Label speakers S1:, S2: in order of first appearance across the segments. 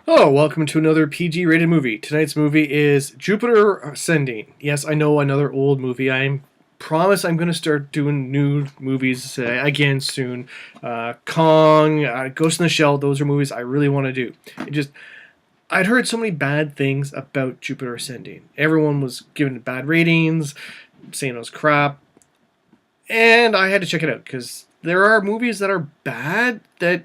S1: Hello, welcome to another PG rated movie. Tonight's movie is Jupiter Ascending. Yes, I know, another old movie. I promise I'm going to start doing new movies again soon. Kong, Ghost in the Shell, those are movies I really want to do. I'd heard so many bad things about Jupiter Ascending. Everyone was giving it bad ratings, saying it was crap, and I had to check it out because there are movies that are bad that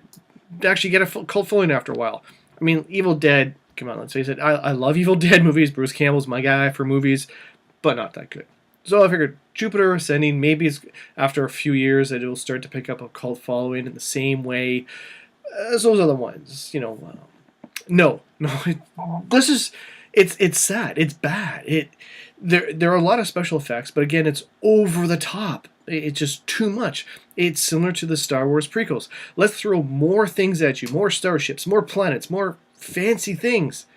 S1: actually get a cult following after a while. I mean, Evil Dead, come on, let's face it. I love Evil Dead movies. Bruce Campbell's my guy for movies, but not that good. So I figured Jupiter Ascending, maybe it's after a few years that it'll start to pick up a cult following in the same way as those other ones. No, this is it's sad. It's bad. There are a lot of special effects, but again, it's over the top. It's just too much. It's similar to the Star Wars prequels. Let's throw more things at you, more starships, more planets, more fancy things,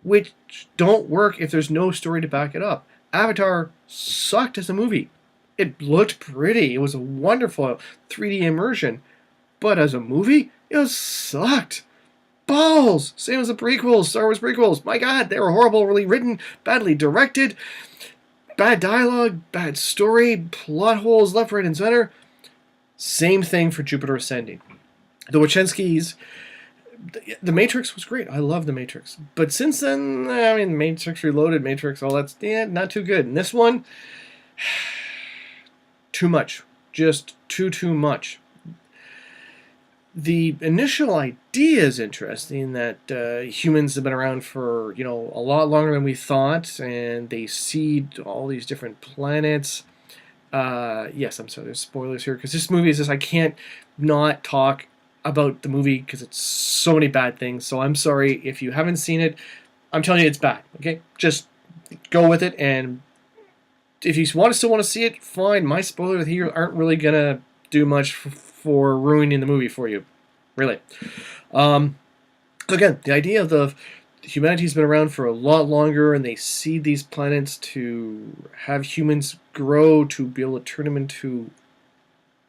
S1: which don't work if there's no story to back it up. Avatar sucked as a movie. It looked pretty. It was a wonderful 3D immersion, but as a movie, it was sucked. Balls! Same as the prequels, Star Wars prequels. My God, they were horribly written, badly directed. Bad dialogue, bad story, plot holes left, right, and center. Same thing for Jupiter Ascending. The Wachowskis, The Matrix was great. I love The Matrix. But since then, I mean, Matrix Reloaded, Matrix, all that's, not too good. And this one, too much. Just too much. The initial idea is interesting that humans have been around for, a lot longer than we thought, and they seed all these different planets. Yes, I'm sorry, there's spoilers here, because this movie is just, I can't not talk about the movie, because it's so many bad things, so I'm sorry if you haven't seen it. I'm telling you it's bad, okay? Just go with it, and if you still want to see it, fine. My spoilers here aren't really going to do much for ruining the movie for you, really. Again, the idea of humanity's been around for a lot longer, and they seed these planets to have humans grow to be able to turn them into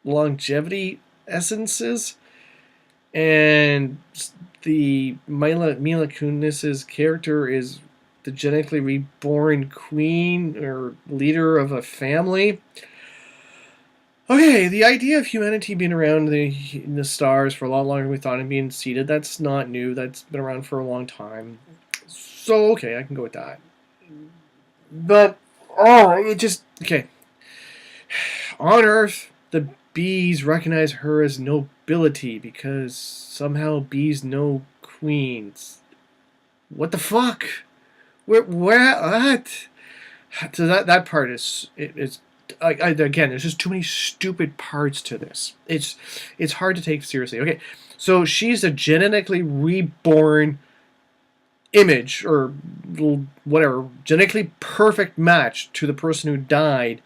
S1: longevity essences. And the Mila Kunis's character is the genetically reborn queen or leader of a family. Okay, the idea of humanity being around in the stars for a lot longer than we thought and being seeded, that's not new. That's been around for a long time. So, okay, I can go with that. But, okay. On Earth, the bees recognize her as nobility because somehow bees know queens. What the fuck? What? So that part is again, there's just too many stupid parts to this. It's hard to take seriously. Okay, so she's a genetically reborn image or whatever, genetically perfect match to the person who died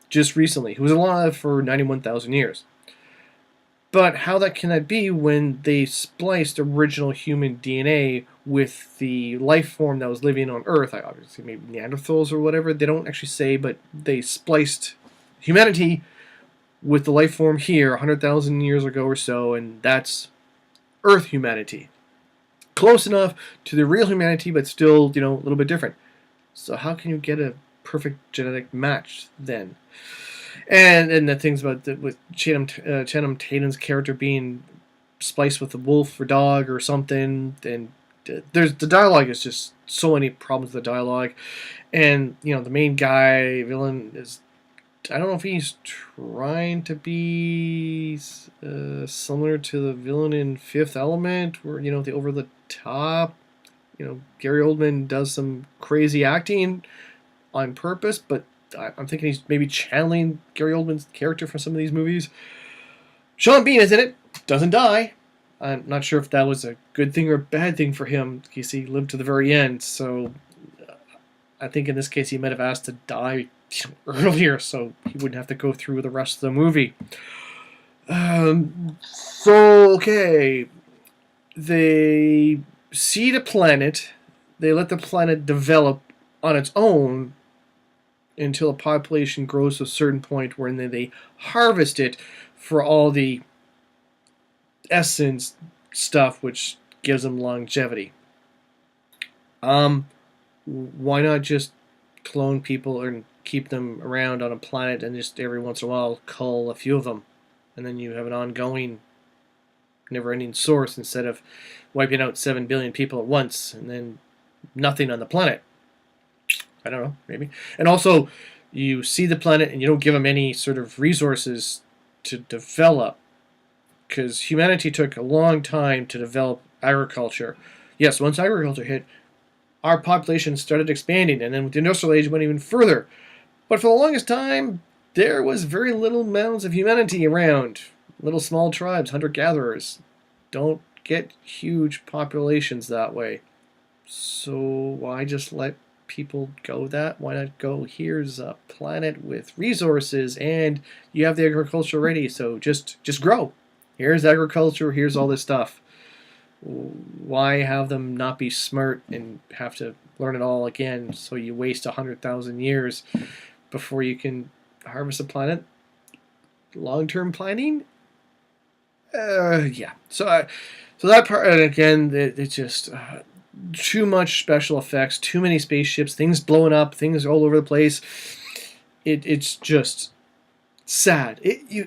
S1: just recently, who was alive for 91,000 years. But how can that be when they spliced original human DNA with the life form that was living on Earth? Obviously, maybe Neanderthals or whatever. They don't actually say, but they spliced humanity with the life form here 100,000 years ago or so, and that's Earth humanity. Close enough to the real humanity, but still, a little bit different. So how can you get a perfect genetic match then? And the things about with Channing Tatum's character being spliced with a wolf or dog or something, and there's the dialogue is just so many problems with the dialogue, and the main villain is, I don't know if he's trying to be similar to the villain in Fifth Element, where the over the top, Gary Oldman does some crazy acting on purpose, but I'm thinking he's maybe channeling Gary Oldman's character from some of these movies. Sean Bean is in it, doesn't die. I'm not sure if that was a good thing or a bad thing for him, because he lived to the very end, so I think in this case he might have asked to die earlier so he wouldn't have to go through the rest of the movie. Okay. They seed a planet, they let the planet develop on its own until a population grows to a certain point where then they harvest it for all the essence stuff, which gives them longevity. Why not just clone people and keep them around on a planet and just every once in a while cull a few of them, and then you have an ongoing, never-ending source instead of wiping out 7 billion people at once and then nothing on the planet. I don't know, maybe. And also, you see the planet and you don't give them any sort of resources to develop, because humanity took a long time to develop agriculture. Yes, once agriculture hit, our population started expanding, and then with the industrial age went even further. But for the longest time, there was very little mounds of humanity around. Little small tribes, hunter-gatherers. Don't get huge populations that way. So why just let people go that? Why not go, here's a planet with resources and you have the agriculture ready, so just grow. Here's agriculture, here's all this stuff. Why have them not be smart and have to learn it all again, so you waste 100,000 years before you can harvest a planet? Long-term planning? Yeah. So that part, and again, it's just too much special effects, too many spaceships, things blowing up, things all over the place. It's just sad.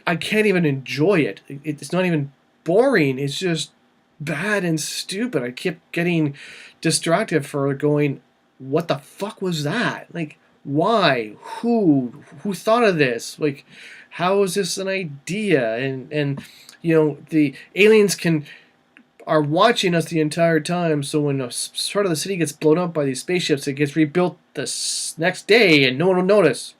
S1: I can't even enjoy it. It's not even boring. It's just bad and stupid. I kept getting distracted for going, what the fuck was that? Like, why? Who thought of this? Like, how is this an idea? And you know, the aliens are watching us the entire time, so when a part of the city gets blown up by these spaceships, it gets rebuilt the next day and no one will notice.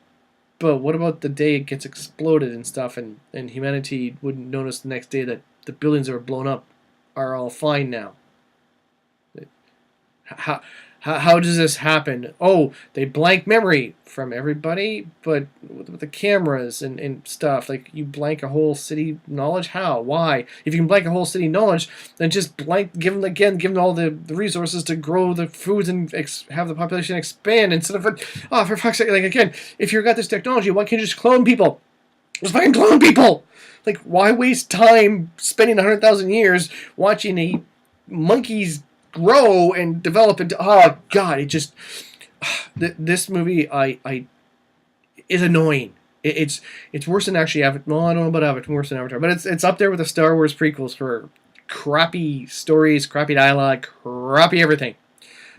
S1: But what about the day it gets exploded and stuff, and humanity wouldn't notice the next day that the buildings that were blown up are all fine now? How does this happen? Oh, they blank memory from everybody, but with the cameras and stuff, like, you blank a whole city knowledge? How? Why? If you can blank a whole city knowledge, then just give them all the resources to grow the foods and have the population expand, instead of, oh, for fuck's sake, like, again, if you've got this technology, why can't you just clone people? Just fucking clone people! Like, why waste time spending 100,000 years watching a monkey's grow and develop into, oh god, it just, this movie is annoying. It's worse than actually Avatar. No, I don't know about Avatar, worse than Avatar, but it's up there with the Star Wars prequels for crappy stories, crappy dialogue, crappy everything.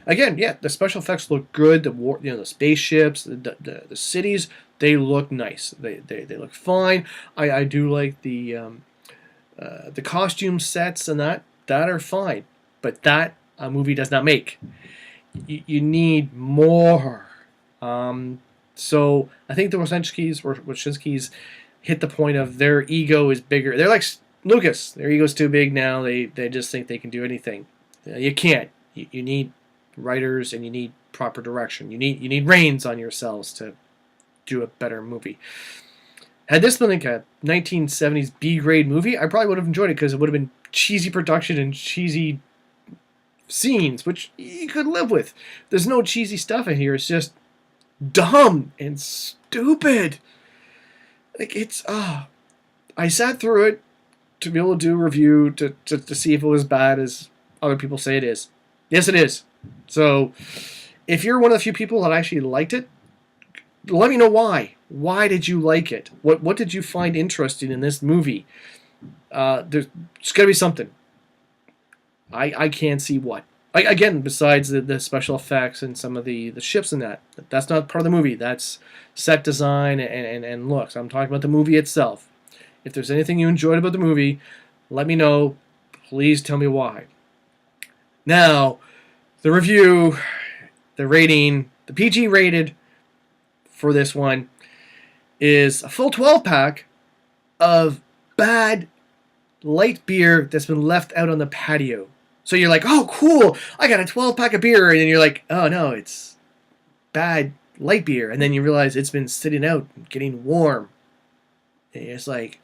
S1: Again, yeah, the special effects look good. The spaceships, the cities, they look nice. They look fine. I do like the costume sets and that are fine, but that a movie does not make. You need more. So I think the Wachowskis hit the point of their ego is bigger. They're like Lucas. Their ego's too big now. They just think they can do anything. You can't. You need writers and you need proper direction. You need reins on yourselves to do a better movie. Had this been like a 1970s B-grade movie, I probably would have enjoyed it, because it would have been cheesy production and cheesy scenes, which you could live with. There's no cheesy stuff in here. It's just dumb and stupid. Like, it's I sat through it to be able to do a review to see if it was bad as other people say it is. Yes, it is. So if you're one of the few people that actually liked it, let me know why. Why did you like it? What did you find interesting in this movie? There's got to be something. I can't see what. Again, besides the special effects and some of the ships and that's not part of the movie. That's set design and looks. I'm talking about the movie itself. If there's anything you enjoyed about the movie, let me know. Please tell me why. Now, the review, the rating, the PG rated for this one is a full 12-pack of bad light beer that's been left out on the patio. So you're like, oh, cool, I got a 12-pack of beer. And then you're like, oh, no, it's bad light beer. And then you realize it's been sitting out and getting warm. And you're just like,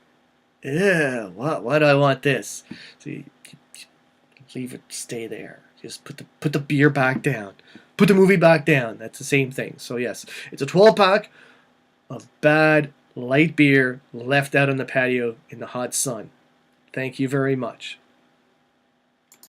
S1: yeah, why do I want this? So you leave it, stay there. Just put the beer back down. Put the movie back down. That's the same thing. So yes, it's a 12-pack of bad light beer left out on the patio in the hot sun. Thank you very much.